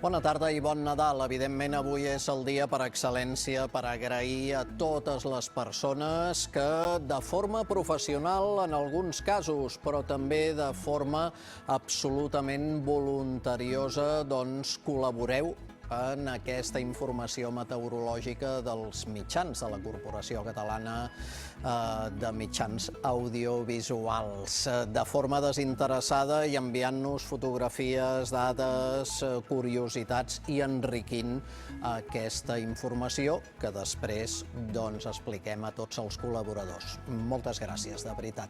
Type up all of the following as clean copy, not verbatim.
Bona tarda i bon Nadal. Evidentment, avui és el dia per excel·lència per agrair a totes les persones que de forma professional, en alguns casos, però també de forma absolutament voluntariosa, doncs col·laboreu en aquesta informació meteorològica dels mitjans de la Corporació Catalana de Mitjans Audiovisuals. De forma desinteressada i enviant-nos fotografies, dades, curiositats i enriquint aquesta informació que després doncs expliquem a tots els col·laboradors. Moltes gràcies, de veritat.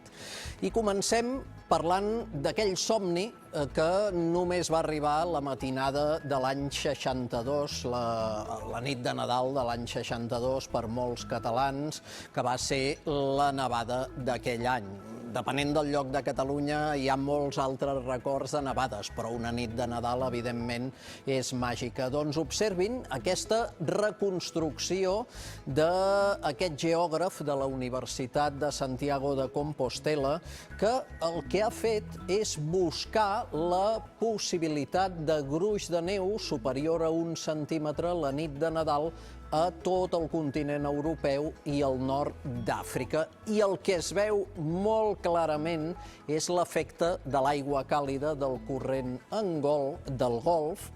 I comencem parlant d'aquell somni que només va arribar la matinada de l'any 62, la nit de Nadal de l'any 62 per molts catalans, que va ser la nevada d'aquell any. Depenent del lloc de Catalunya, hi ha molts altres records de nevades, però una nit de Nadal, evidentment, és màgica. Doncs observin aquesta reconstrucció d'aquest geògraf de la Universitat de Santiago de Compostela, que el que ha fet és buscar la possibilitat de gruix de neu superior a 1 centímetre la nit de Nadal a tot el continent europeu i el nord d'Àfrica. I el que es veu molt clarament és l'efecte de l'aigua càlida del corrent del Golf,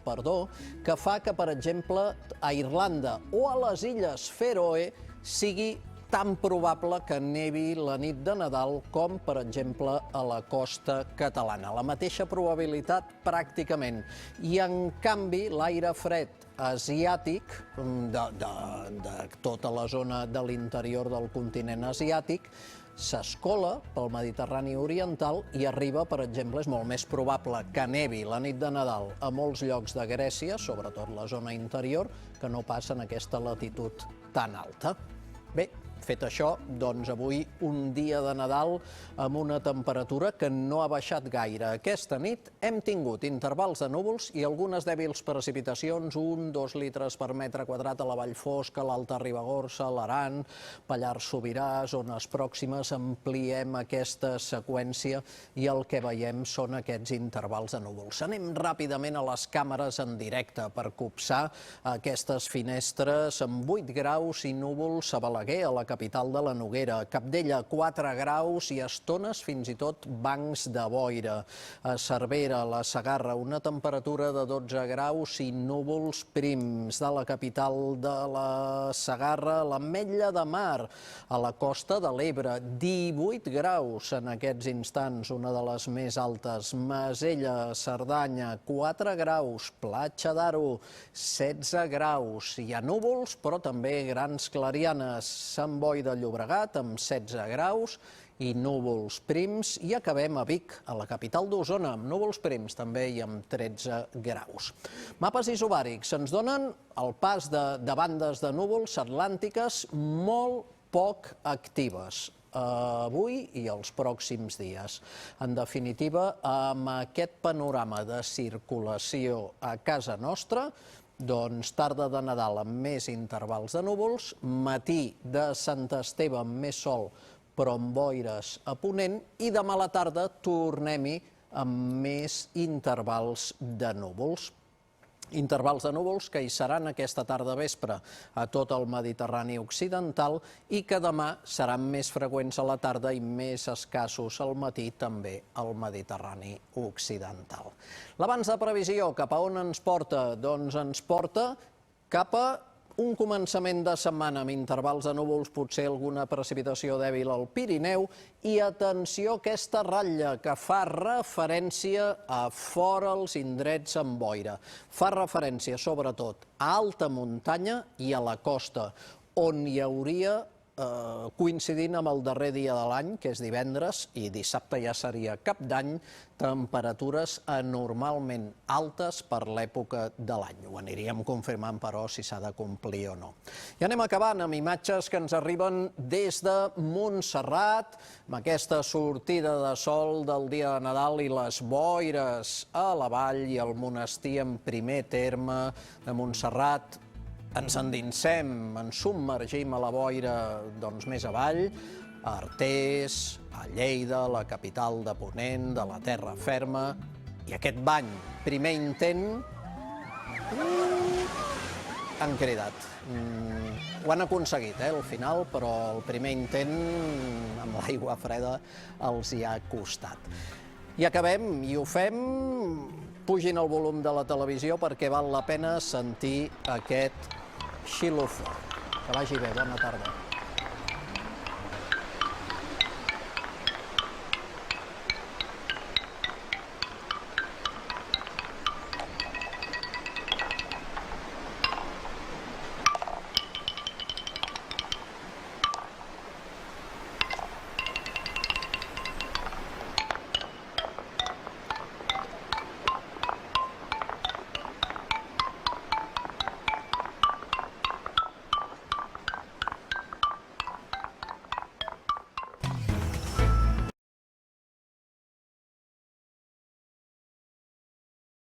que fa que, per exemple, a Irlanda o a les Illes Fèroe sigui tan probable que nevi la nit de Nadal com, per exemple, a la costa catalana. La mateixa probabilitat, pràcticament. I, en canvi, l'aire fred asiàtic, de tota la zona de l'interior del continent asiàtic, s'escola pel Mediterrani oriental i arriba, per exemple, és molt més probable que nevi la nit de Nadal a molts llocs de Grècia, sobretot la zona interior, que no pas en aquesta latitud tan alta. Bé, fet això, doncs avui un dia de Nadal amb una temperatura que no ha baixat gaire. Aquesta nit hem tingut intervals de núvols i algunes dèbils precipitacions, 1-2 litres per metre quadrat a la Vall Fosca, l'Alta Ribagorça, l'Aran, Pallars Sobirà, zones pròximes. Ampliem aquesta seqüència i el que veiem són aquests intervals de núvols. Anem ràpidament a les càmeres en directe per copsar aquestes finestres amb 8 graus i núvols a Balaguer, a la capital de la Noguera, Capdella 4 graus i estones fins i tot bancs de boira. A Cervera, la Segarra, una temperatura de 12 graus i núvols prims. De la capital de la Segarra, l'Ametlla de Mar, a la costa de l'Ebre, 18 graus en aquests instants, una de les més altes. Masella, Cerdanya, 4 graus, Platja d'Aro, 16 graus. Hi ha núvols, però també grans clarianes. Sant Boi de Llobregat, amb 16 graus i núvols prims. I acabem a Vic, a la capital d'Osona, amb núvols prims també i amb 13 graus. Mapes isobàrics ens donen el pas de bandes de núvols atlàntiques molt poc actives avui i els pròxims dies. En definitiva, amb aquest panorama de circulació a casa nostra, doncs tarda de Nadal amb més intervals de núvols, matí de Sant Esteve amb més sol però amb boires a ponent i demà a la tarda tornem-hi amb més intervals de núvols. Intervals de núvols que hi seran aquesta tarda vespre a tot el Mediterrani occidental i que demà seran més freqüents a la tarda i més escassos al matí també al Mediterrani occidental. L'abans de previsió, cap a on ens porta? Doncs ens porta cap a un començament de setmana amb intervals de núvols, potser alguna precipitació dèbil al Pirineu i atenció a aquesta ratlla que fa referència a fora els indrets amb boira. Fa referència sobretot a alta muntanya i a la costa, on hi hauria coincidint amb el darrer dia de l'any, que és divendres, i dissabte ja seria Cap d'Any, temperatures anormalment altes per l'època de l'any. Ho aniríem confirmant, però, si s'ha de complir o no. I anem acabant amb imatges que ens arriben des de Montserrat, amb aquesta sortida de sol del dia de Nadal i les boires a la vall i el monestir en primer terme de Montserrat. Ens endinsem, ens submergim a la boira més avall, a Artés, a Lleida, la capital de Ponent, de la terra ferma, i aquest bany, primer intent, Han cridat. Ho han aconseguit, al final, però el primer intent amb l'aigua freda els hi ha costat. I acabem, i ho fem, pugin el volum de la televisió perquè val la pena sentir aquest xilòfon. Que vagi bé, bona tarda.